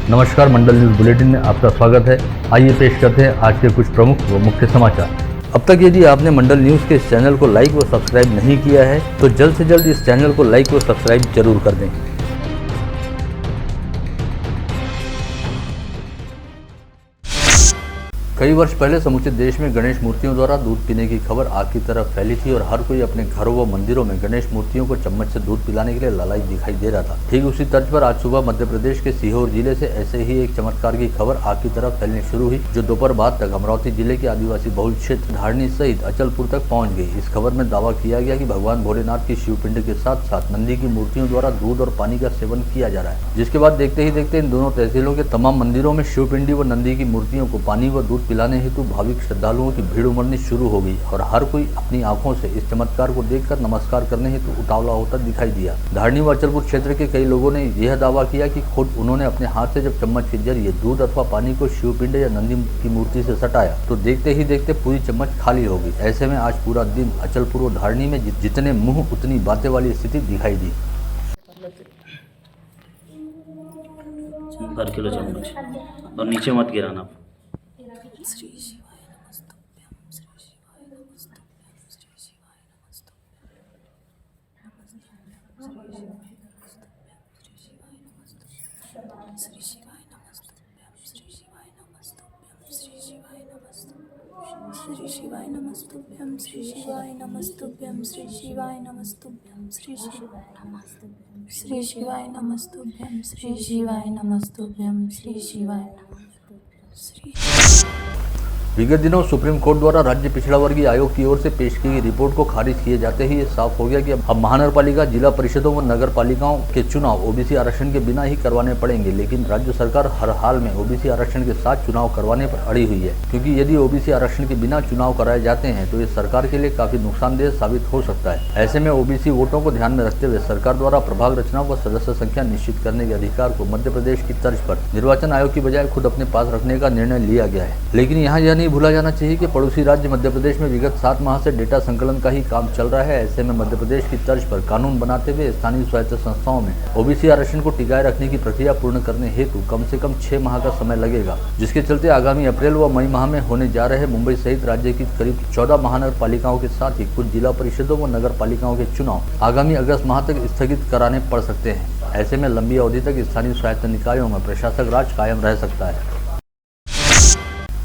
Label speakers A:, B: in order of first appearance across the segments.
A: नमस्कार, मंडल news bulletin में आपका स्वागत है। आइए पेश करते हैं आज के कुछ प्रमुख व मुख्य समाचार। अब तक यदि आपने मंडल न्यूज के इस चैनल को लाइक व सब्सक्राइब नहीं किया है तो जल्द से जल्द इस चैनल को लाइक व सब्सक्राइब जरूर कर दें। कई वर्ष पहले समूचे देश में गणेश मूर्तियों द्वारा दूध पीने की खबर आग की तरह फैली थी और हर कोई अपने घरों व मंदिरों में गणेश मूर्तियों को चम्मच से दूध पिलाने के लिए लालायित दिखाई दे रहा था। ठीक उसी तर्ज पर आज सुबह मध्य प्रदेश के सीहोर जिले से ऐसे ही एक चमत्कार की खबर आग की तरह फैलनी शुरू हुई, जो दोपहर बाद तक अमरावती जिले के आदिवासी बहुल क्षेत्र धारनी सहित अचलपुर तक पहुँच गई। इस खबर में दावा किया गया कि भगवान भोलेनाथ की शिवपिंड के साथ साथ नंदी की मूर्तियों द्वारा दूध और पानी का सेवन किया जा रहा है, जिसके बाद देखते ही देखते इन दोनों तहसीलों के तमाम मंदिरों में शिवपिंडी व नंदी की मूर्तियों को पानी व दूध पिलाने हेतु भाविक श्रद्धालुओं की भीड़ उमड़नी शुरू हो गई और हर कोई अपनी आंखों से इस चमत्कार को देखकर नमस्कार करने हेतु उतावला होता दिखाई दिया। धारनी व अचलपुर क्षेत्र के कई लोगों ने यह दावा किया कि खुद उन्होंने अपने हाथ से जब चम्मच के जरिए दूध अथवा पानी को शिवपिंड या नंदी की मूर्ति से सटाया तो देखते ही देखते पूरी चम्मच खाली हो गई। ऐसे में आज पूरा दिन अचलपुर और धारनी में जितने मुंह उतनी बातें वाली स्थिति दिखाई दी।
B: 1 किलो चम्मच और नीचे मत गिराना।
C: श्री शिवाय नमस्तुभ्यं, श्री शिवाय नमस्तुभ्यं, श्री शिवाय नमस्तुभ्यं, श्री शिवाय नमस्तुभ्यं, श्री शिवाय नमस्तुभ्यं, श्री शिवाय नमस्तुभ्यं, श्री शिवाय नमस्तुभ्यं, श्री शिवाय नमस्तुभ्यं, श्री शिवाय नमस्तुभ्यं, श्री शिवाय नमस्तुभ्यं, श्री शिवाय नमस्तुभ्यं, श्री शिवाय नमस्तुभ्यं, श्री शिवाय
A: विगत दिनों सुप्रीम कोर्ट द्वारा राज्य पिछड़ा वर्गीय आयोग की ओर से पेश की गई रिपोर्ट को खारिज किए जाते ही ये साफ हो गया कि अब महानगरपालिका, जिला परिषदों व नगर पालिकाओं के चुनाव ओबीसी आरक्षण के बिना ही करवाने पड़ेंगे। लेकिन राज्य सरकार हर हाल में ओबीसी आरक्षण के साथ चुनाव करवाने पर अड़ी हुई है, क्योंकि यदि ओबीसी आरक्षण के बिना चुनाव कराए जाते हैं तो ये सरकार के लिए काफी नुकसानदेह साबित हो सकता है। ऐसे में ओबीसी वोटों को ध्यान में रखते हुए सरकार द्वारा प्रभाग रचना व सदस्य संख्या निश्चित करने के अधिकार को मध्य प्रदेश की तर्ज पर निर्वाचन आयोग की बजाय खुद अपने पास रखने का निर्णय लिया गया है। लेकिन यहाँ यह नहीं भूला जाना चाहिए कि पड़ोसी राज्य मध्य प्रदेश में विगत 7 माह से डेटा संकलन का ही काम चल रहा है। ऐसे में मध्य प्रदेश की तर्ज पर कानून बनाते हुए स्थानीय स्वायत्त संस्थाओं में ओबीसी आरक्षण को टिकाए रखने की प्रक्रिया पूर्ण करने हेतु कम से कम 6 माह का समय लगेगा, जिसके चलते आगामी अप्रैल व मई माह में होने जा रहे मुंबई सहित राज्य की करीब 14 महानगर पालिकाओं के साथ ही कुछ जिला परिषदों व नगर पालिकाओं के चुनाव आगामी अगस्त माह तक स्थगित कराने पड़ सकते हैं। ऐसे में लंबी अवधि तक स्थानीय स्वायत्त निकायों में प्रशासक राज कायम रह सकता है।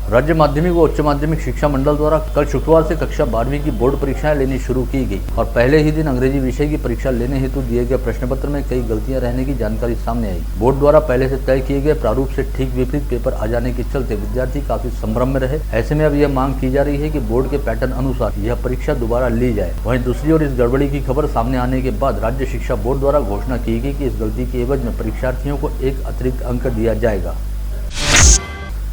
A: राज्य माध्यमिक व उच्च माध्यमिक शिक्षा मंडल द्वारा कल शुक्रवार से कक्षा 12वीं की बोर्ड परीक्षाएं लेनी शुरू की गई और पहले ही दिन अंग्रेजी विषय की परीक्षा लेने हेतु दिए गए प्रश्न पत्र में कई गलतियां रहने की जानकारी सामने आई। बोर्ड द्वारा पहले से तय किए गए प्रारूप से ठीक विपरीत पेपर आ जाने के चलते विद्यार्थी काफी संभ्रम में रहे। ऐसे में अब यह मांग की जा रही है कि बोर्ड के पैटर्न अनुसार यह परीक्षा दोबारा ली जाए। वहीं दूसरी ओर इस गड़बड़ी की खबर सामने आने के बाद राज्य शिक्षा बोर्ड द्वारा घोषणा की गई कि इस गलती के एवज में परीक्षार्थियों को एक अतिरिक्त अंक दिया जाएगा।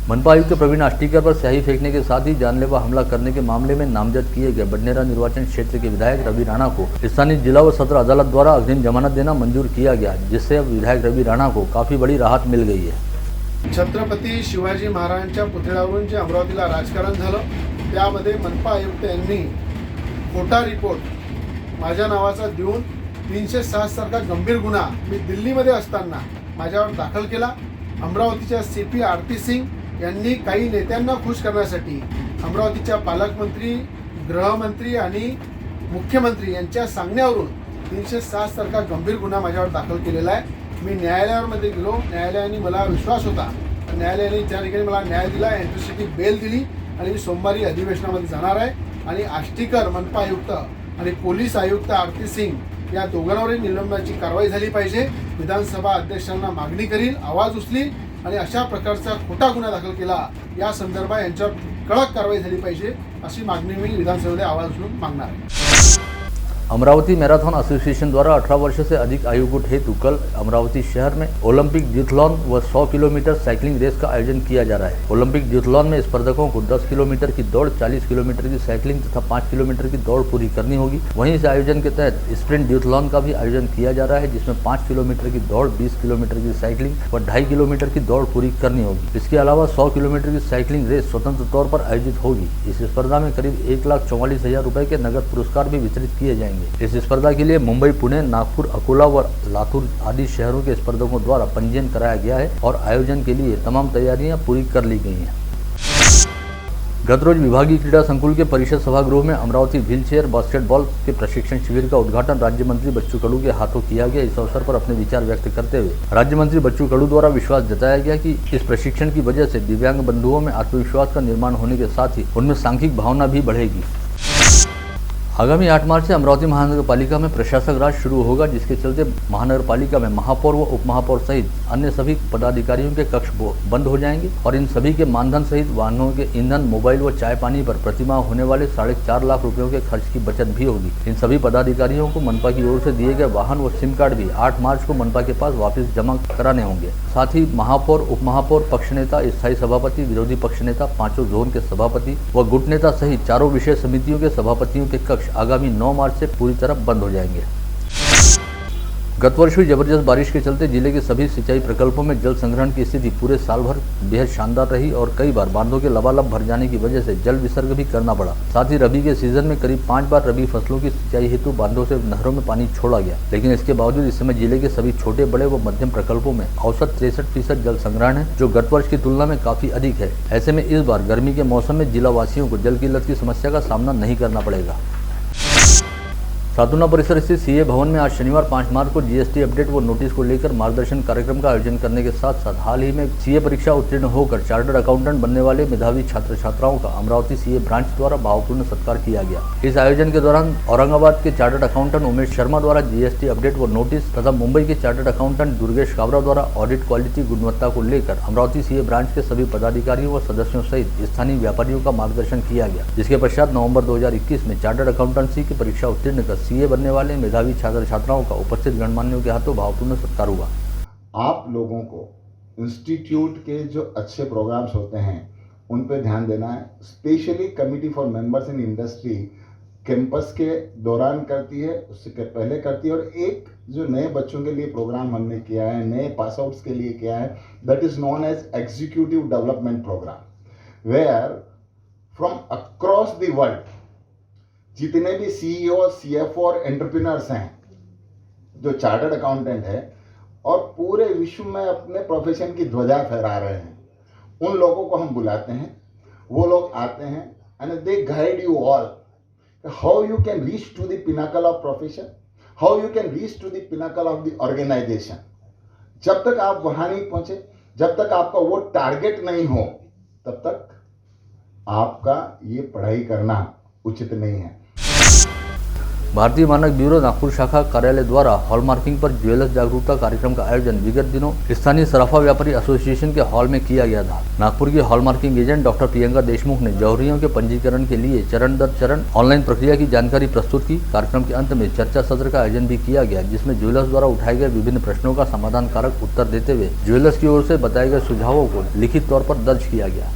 A: मनपा आयुक्त प्रवीण आष्टीकर पर स्याही फेंकने के साथ ही जानलेवा हमला करने के मामले में नामजद किए गए बडनेरा निर्वाचन क्षेत्र के विधायक रवि राणा को स्थानीय जिला व सत्र अदालत द्वारा अग्रिम जमानत देना मंजूर किया गया, जिससे अब विधायक रवि राणा को काफी बड़ी राहत मिल गई है।
D: छत्रपती शिवाजी महाराजांच्या पुतळ्यावरून जे अमरावतीला राजकारण झालं त्यामध्ये मनपा आयुक्त यांनी खोटा रिपोर्ट माझ्या नावाचा देऊन 307 सारखा गंभीर गुन्हा मी दिल्लीमध्ये असताना माझ्यावर दाखल केला। अमरावतीच्या सीपी आरती सिंग यांनी काही नेत्यांना खुश करण्यासाठी अमरावतीच्या पालकमंत्री, गृहमंत्री आणि मुख्यमंत्री यांच्या सांगण्यावरून 307 सारखा गंभीर गुन्हा माझ्यावर दाखल केलेला आहे। मी न्यायालयामध्ये गेलो, न्यायालयाने मला विश्वास होता, न्यायालयाने ज्या ठिकाणी मला न्याय दिला, एंट्रीसाठी बेल दिली आणि मी सोमवारी अधिवेशनामध्ये जाणार आहे आणि आष्टीकर मनपा आयुक्त आणि पोलीस आयुक्त आरती सिंग या दोघांवरही निलंबनाची कारवाई झाली पाहिजे। विधानसभा अध्यक्षांना मागणी करील, आवाज उचली आणि अशा प्रकारचा खोटा गुन्हा दाखल केला या संदर्भात यांच्यावर कडक कारवाई झाली पाहिजे अशी मागणी मी विधानसभेमध्ये आवाज उचलून मागणार आहे।
A: अमरावती मैराथन एसोसिएशन द्वारा 18 वर्ष से अधिक आयु गुट हेतु कल अमरावती शहर में ओलंपिक ड्यूथलॉन व 100 किलोमीटर साइकिलिंग रेस का आयोजन किया जा रहा है। ओलंपिक ड्यूथलॉन में स्पर्धकों को 10 किलोमीटर की दौड़, 40 किलोमीटर की साइकिलिंग तथा 5 किलोमीटर की दौड़ पूरी करनी होगी। वहीं इस आयोजन के तहत स्प्रिंट ड्यूथलॉन का भी आयोजन किया जा रहा है, जिसमें 5 किलोमीटर की दौड़, 20 किलोमीटर की साइकिलिंग व 2.5 किलोमीटर की दौड़ पूरी करनी होगी। इसके अलावा 100 किलोमीटर की साइकिलिंग रेस स्वतंत्र तौर पर आयोजित होगी। इस स्पर्धा में करीब 1,44,000 रुपए के नगद पुरस्कार भी वितरित किए जाएंगे। जाएंगे। इस स्पर्धा के लिए मुंबई, पुणे, नागपुर, अकोला व लातूर आदि शहरों के स्पर्धकों द्वारा पंजीयन कराया गया है और आयोजन के लिए तमाम तैयारियां पूरी कर ली गई हैं। गत रोज विभागीय क्रीड़ा संकुल के परिषद सभागृह में अमरावती व्हीलचेयर बास्केटबॉल के प्रशिक्षण शिविर का उद्घाटन राज्य मंत्री बच्चू कडू के हाथों किया गया। इस अवसर पर अपने विचार व्यक्त करते हुए राज्य मंत्री बच्चू कडू द्वारा विश्वास जताया गया कि इस प्रशिक्षण की वजह से दिव्यांग बंधुओं में आत्मविश्वास का निर्माण होने के साथ ही उनमें सांघिक भावना भी बढ़ेगी। आगामी 8 मार्च से अमरावती महानगर पालिका में प्रशासक राज शुरू होगा, जिसके चलते महानगर पालिका में महापौर व उप महापौर सहित अन्य सभी पदाधिकारियों के कक्ष बंद हो जाएंगे और इन सभी के मानधन सहित वाहनों के ईंधन, मोबाइल व चाय पानी पर प्रतिमाह होने वाले 4.5 लाख रुपयों के खर्च की बचत भी होगी। इन सभी पदाधिकारियों को मनपा की ओर से दिए गए वाहन व सिम कार्ड भी 8 मार्च को मनपा के पास वापस जमा कराने होंगे। साथ ही महापौर, उप महापौर, पक्ष नेता, स्थायी सभापति, विरोधी पक्ष नेता, 5 जोन के सभापति व गुट नेता सहित 4 विषय समितियों के सभापतियों के कक्ष आगामी 9 मार्च से पूरी तरह बंद हो जाएंगे। गत वर्ष हुई जबरदस्त बारिश के चलते जिले के सभी सिंचाई प्रकल्पों में जल संग्रहण की स्थिति पूरे साल भर बेहद शानदार रही और कई बार बांधों के लबालब भर जाने की वजह से जल विसर्ग भी करना पड़ा। साथ ही रबी के सीजन में करीब 5 बार रबी फसलों की सिंचाई हेतु बांधों से नहरों में पानी छोड़ा गया, लेकिन इसके बावजूद इस समय जिले के सभी छोटे, बड़े व मध्यम प्रकल्पों में औसत 63% जल संग्रहण है, जो गत वर्ष की तुलना में काफी अधिक है। ऐसे में इस बार गर्मी के मौसम में जिला वासियों को जल किल्लत की समस्या का सामना नहीं करना पड़ेगा। सातुना परिसर स्थित सीए भवन में आज शनिवार 5 मार्च को जीएसटी अपडेट व नोटिस को लेकर मार्गदर्शन कार्यक्रम का आयोजन करने के साथ साथ हाल ही में सीए परीक्षा उत्तीर्ण होकर चार्टर्ड अकाउंटेंट बनने वाले मेधावी छात्र छात्राओं का अमरावती सीए ब्रांच द्वारा भावपूर्ण सत्कार किया गया। इस आयोजन के दौरान औरंगाबाद के चार्टर्ड अकाउंटेंट उमेश शर्मा द्वारा जीएसटी अपडेट व नोटिस तथा मुंबई के चार्टर्ड अकाउंटेंट दुर्गेश काबरा द्वारा ऑडिट क्वालिटी गुणवत्ता को लेकर अमरावती सीए ब्रांच के सभी पदाधिकारियों व सदस्यों सहित स्थानीय व्यापारियों का मार्गदर्शन किया गया, जिसके पश्चात नवंबर 2021 में चार्टर्ड अकाउंटेंसी की परीक्षा उत्तीर्ण कर सीए बनने वाले मेधावी छात्र छात्राओं का उपस्थित गणमान्यों के हाथों भावपूर्ण सत्कार हुआ।
E: आप लोगों को इंस्टीट्यूट के जो अच्छे प्रोग्राम्स होते हैं उन पे ध्यान देना है। Specially committee for members in industry campus के दौरान करती है, उससे पहले करती है, और एक जो नए बच्चों के लिए प्रोग्राम हमने किया है, नए पास आउट्स के लिए किया है, that is known as executive development programme, where from across the world जितने भी सीईओ, सीएफओ और एंटरप्रेन्योर्स हैं जो चार्टर्ड अकाउंटेंट है और पूरे विश्व में अपने प्रोफेशन की ध्वजा फहरा रहे हैं, उन लोगों को हम बुलाते हैं। वो लोग आते हैं and they guide you all how you can reach to the pinnacle of profession, how you can reach to the pinnacle of the organisation. जब तक आप वहां नहीं पहुंचे, जब तक आपका वो टारगेट नहीं हो, तब तक आपका ये पढ़ाई करना उचित नहीं है।
A: भारतीय मानक ब्यूरो नागपुर शाखा कार्यालय द्वारा हॉलमार्किंग पर ज्वेलर्स जागरूकता कार्यक्रम का आयोजन विगत दिनों स्थानीय सराफा व्यापारी एसोसिएशन के हॉल में किया गया था। नागपुर की hallmarking agent doctor Priyanka Deshmukh ने जौहरियों के पंजीकरण के लिए चरण दर चरण ऑनलाइन प्रक्रिया की जानकारी प्रस्तुत की। कार्यक्रम के अंत में चर्चा सत्र का आयोजन भी किया गया, जिसमें ज्वेलर्स द्वारा उठाए गए विभिन्न प्रश्नों का समाधान कारक उत्तर देते हुए ज्वेलर्स की ओर से बताए गए सुझावों को लिखित तौर पर दर्ज किया गया।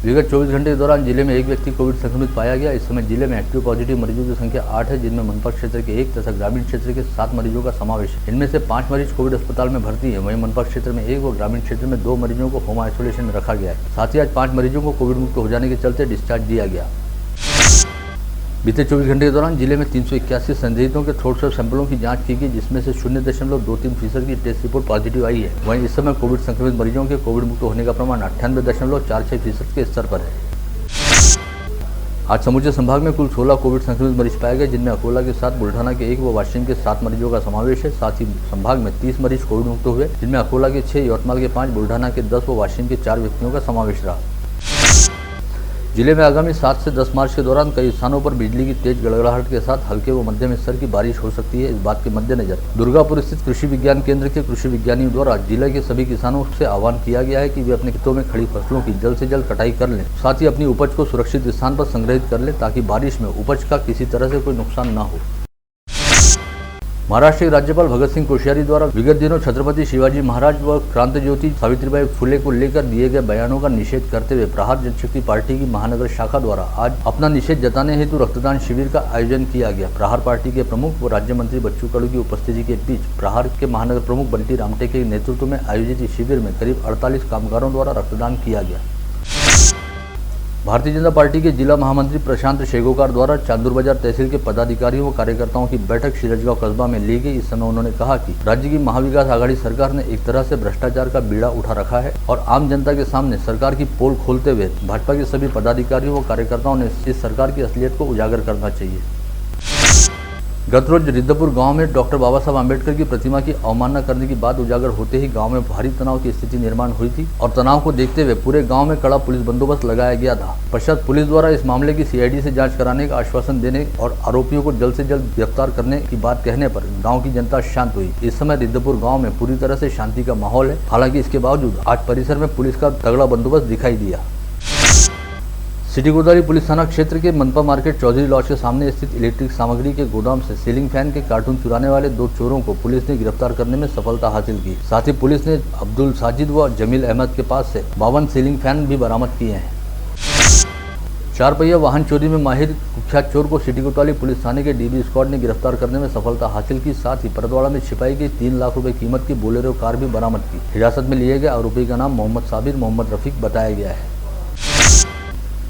A: विगत 24 घंटे के दौरान जिले में एक व्यक्ति कोविड संक्रमित पाया गया। इस समय जिले में एक्टिव पॉजिटिव मरीजों की संख्या 8 है, जिनमें मनपा क्षेत्र के 1 तथा ग्रामीण क्षेत्र के 7 मरीजों का समावेश है। इनमें से 5 मरीज कोविड अस्पताल में भर्ती है, वहीं मनपा क्षेत्र में 1 व ग्रामीण क्षेत्र में 2 मरीजों को होम आइसोलेशन में रखा गया है। साथ ही आज 5 मरीजों को कोविड मुक्त हो जाने के चलते डिस्चार्ज दिया गया। बीते 24 घंटे के दौरान जिले में 381 संदिग्धों के थ्रोट स्वैब सैंपलों की जांच की गई, जिसमें से 0.23% की टेस्ट रिपोर्ट पॉजिटिव आई है। वहीं इस समय कोविड संक्रमित मरीजों के कोविड मुक्त होने का प्रमाण 98.46% के स्तर पर है। आज समूचे संभाग में कुल 16 कोविड संक्रमित मरीज पाए गए, जिनमें अकोला के 7, बुल्ढाना के 1 व वाशिम के 7 मरीजों का समावेश है। साथ ही संभाग में 30 मरीज कोविड मुक्त हुए, जिनमें अकोला के 6, यवतमाल के 5, बुल्ढाना के 10 व वाशिम के 4 व्यक्तियों का समावेश रहा। जिले में आगामी 7 से 10 मार्च के दौरान कई स्थानों पर बिजली की तेज गड़गड़ाहट के साथ हल्के व मध्यम स्तर की बारिश हो सकती है। इस बात के मद्देनजर दुर्गापुर स्थित कृषि विज्ञान केंद्र के कृषि विज्ञानियों द्वारा जिले के सभी किसानों से आह्वान किया गया है कि वे अपने खेतों में खड़ी फसलों की जल्द से जल्द कटाई कर लें, साथ ही अपनी उपज को सुरक्षित स्थान पर संग्रहित कर लें, ताकि बारिश में उपज का किसी तरह से कोई नुकसान न हो। महाराष्ट्र के राज्यपाल भगत सिंह कोश्यारी द्वारा विगत दिनों छत्रपति शिवाजी महाराज व क्रांति ज्योति सावित्रीबाई फुले को लेकर दिए गए बयानों का निषेध करते हुए प्रहार जनशक्ति पार्टी की महानगर शाखा द्वारा आज अपना निषेध जताने हेतु रक्तदान शिविर का आयोजन किया गया। प्रहार पार्टी के प्रमुख व राज्य मंत्री बच्चू कडू की उपस्थिति के बीच प्रहार के महानगर प्रमुख बंटी रामटे के नेतृत्व में आयोजित इस शिविर में करीब 48 कामगारों द्वारा रक्तदान किया गया। भारतीय जनता पार्टी के जिला महामंत्री प्रशांत शेगोकार द्वारा चांदूर बाजार तहसील के पदाधिकारियों व कार्यकर्ताओं की बैठक सिरजगांव कस्बा में ली गई। इस समय उन्होंने कहा कि राज्य की महाविकास आघाड़ी सरकार ने एक तरह से भ्रष्टाचार का बीड़ा उठा रखा है और आम जनता के सामने सरकार की पोल खोलते हुए भाजपा के सभी पदाधिकारियों व कार्यकर्ताओं ने इस सरकार की असलियत को उजागर करना चाहिए। गत रोज रिद्धपुर गांव में डॉक्टर बाबा साहब आम्बेडकर की प्रतिमा की अवमानना करने की बात उजागर होते ही गांव में भारी तनाव की स्थिति निर्माण हुई थी और तनाव को देखते हुए पूरे गांव में कड़ा पुलिस बंदोबस्त लगाया गया था। पश्चात पुलिस द्वारा इस मामले की सीआईडी से जांच कराने का आश्वासन देने और आरोपियों को जल्द से जल्द गिरफ्तार करने की बात कहने पर गाँव की जनता शांत हुई। इस समय रिद्धपुर गाँव में पूरी तरह से शांति का माहौल है। हालांकि इसके बावजूद आज परिसर में पुलिस का तगड़ा बंदोबस्त दिखाई दिया। सिटी कोतवाली पुलिस थाना क्षेत्र के मनपा मार्केट चौधरी लॉज के सामने स्थित इलेक्ट्रिक सामग्री के गोदाम से सीलिंग फैन के कार्टून चुराने वाले 2 चोरों को पुलिस ने गिरफ्तार करने में सफलता हासिल की। साथ ही पुलिस ने अब्दुल साजिद व जमील अहमद के पास से 52 सीलिंग फैन भी बरामद किए हैं। 4 पहिया वाहन चोरी में माहिर कुख्यात चोर को सिटी कोतवाली पुलिस थाने के डीबी स्क्वाड ने गिरफ्तार करने में सफलता हासिल की। साथ ही परतवाड़ा में छिपाई गई 3 लाख रुपए कीमत की बोलेरो कार भी बरामद की। हिरासत में लिए गए आरोपी का नाम मोहम्मद साबिर मोहम्मद रफीक बताया गया है।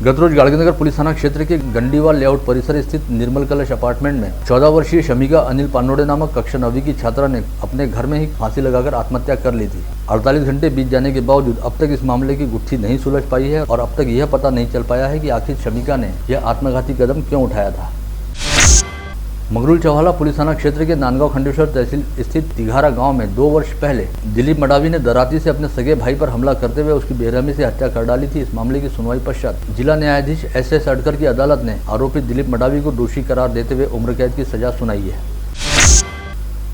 A: गत रोज गाड़गीनगर पुलिस थाना क्षेत्र के गंडीवाल लेआउट परिसर स्थित निर्मल कलश अपार्टमेंट में 14 वर्षीय शमिका अनिल पानोडे नामक कक्षा 9वीं की छात्रा ने अपने घर में ही फांसी लगाकर आत्महत्या कर ली थी। 48 घंटे बीत जाने के बावजूद अब तक इस मामले की गुत्थी नहीं सुलझ पाई है और अब तक यह पता नहीं चल पाया है कि आखिर शमिका ने यह आत्मघाती कदम क्यों उठाया था। मंगरूल चौहाला पुलिस थाना क्षेत्र के नांदगांव खंडेश्वर तहसील स्थित तिघारा गांव में 2 वर्ष पहले दिलीप मडावी ने दराती से अपने सगे भाई पर हमला करते हुए उसकी बेरहमी से हत्या कर डाली थी। इस मामले की सुनवाई पश्चात जिला न्यायाधीश एस अडकर की अदालत ने आरोपी दिलीप मडावी को दोषी करार देते हुए उम्र कैद की सजा सुनाई है।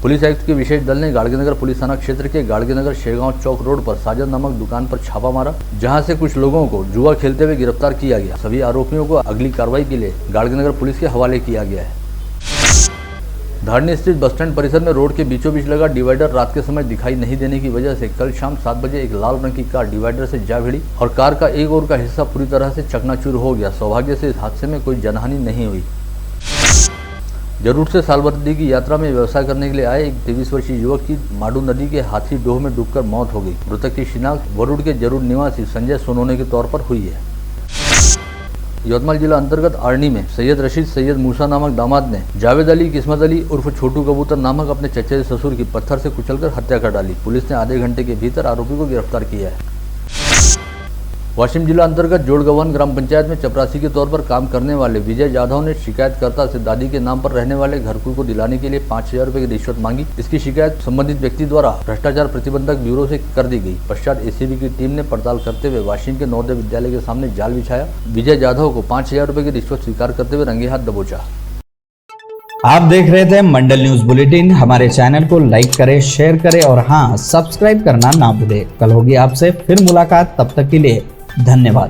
A: पुलिस आयुक्त के विशेष दल ने गाड़गीनगर पुलिस थाना क्षेत्र के गाड़गीनगर शेरगांव चौक रोड पर साजन नामक दुकान पर छापा मारा, जहां से कुछ लोगों को जुआ खेलते हुए गिरफ्तार किया गया। सभी आरोपियों को अगली कार्रवाई के लिए गाड़गीनगर पुलिस के हवाले किया गया है। धारनी स्थित बस स्टैंड परिसर में रोड के बीचों बीच लगा डिवाइडर रात के समय दिखाई नहीं देने की वजह से कल शाम 7 बजे एक लाल रंग की कार डिवाइडर से जा भिड़ी और कार का एक ओर का हिस्सा पूरी तरह से चकनाचूर हो गया। सौभाग्य से इस हादसे में कोई जनहानि नहीं हुई। जरूर से सालबर्दी की यात्रा में व्यवसाय करने के लिए आए एक 23 वर्षीय युवक की माडू नदी के हाथी डोह में डूबकर मौत हो गई। मृतक की शिनाख्त वरुड़ के जरूर निवासी संजय सोनोने के तौर पर हुई है। यवतमाल जिला अंतर्गत आर्नी में सैयद रशीद सैयद मूसा नामक दामाद ने जावेद अली किस्मत अली उर्फ छोटू कबूतर नामक अपने चचेरे ससुर की पत्थर से कुचलकर हत्या कर डाली। पुलिस ने आधे घंटे के भीतर आरोपी को गिरफ्तार किया है। वाशिम जिला अंतर्गत जोड़गवन ग्राम पंचायत में चपरासी के तौर पर काम करने वाले विजय जाधव ने शिकायतकर्ता से दादी के नाम पर रहने वाले घरकुल को दिलाने के लिए 5000 रुपए की रिश्वत मांगी। इसकी शिकायत संबंधित व्यक्ति द्वारा भ्रष्टाचार प्रतिबंधक ब्यूरो से कर दी गई। पश्चात एसीबी की टीम ने पड़ताल करते हुए वाशिम के नवोदय विद्यालय के सामने जाल बिछाया। विजय जाधव को 5000 रुपए की रिश्वत स्वीकार करते हुए रंगे हाथ दबोचा।
F: आप देख रहे थे मंडल न्यूज बुलेटिन। हमारे चैनल को लाइक करें, शेयर करें और हाँ, सब्सक्राइब करना ना भूलें। कल होगी आपसे फिर मुलाकात, तब तक के लिए धन्यवाद।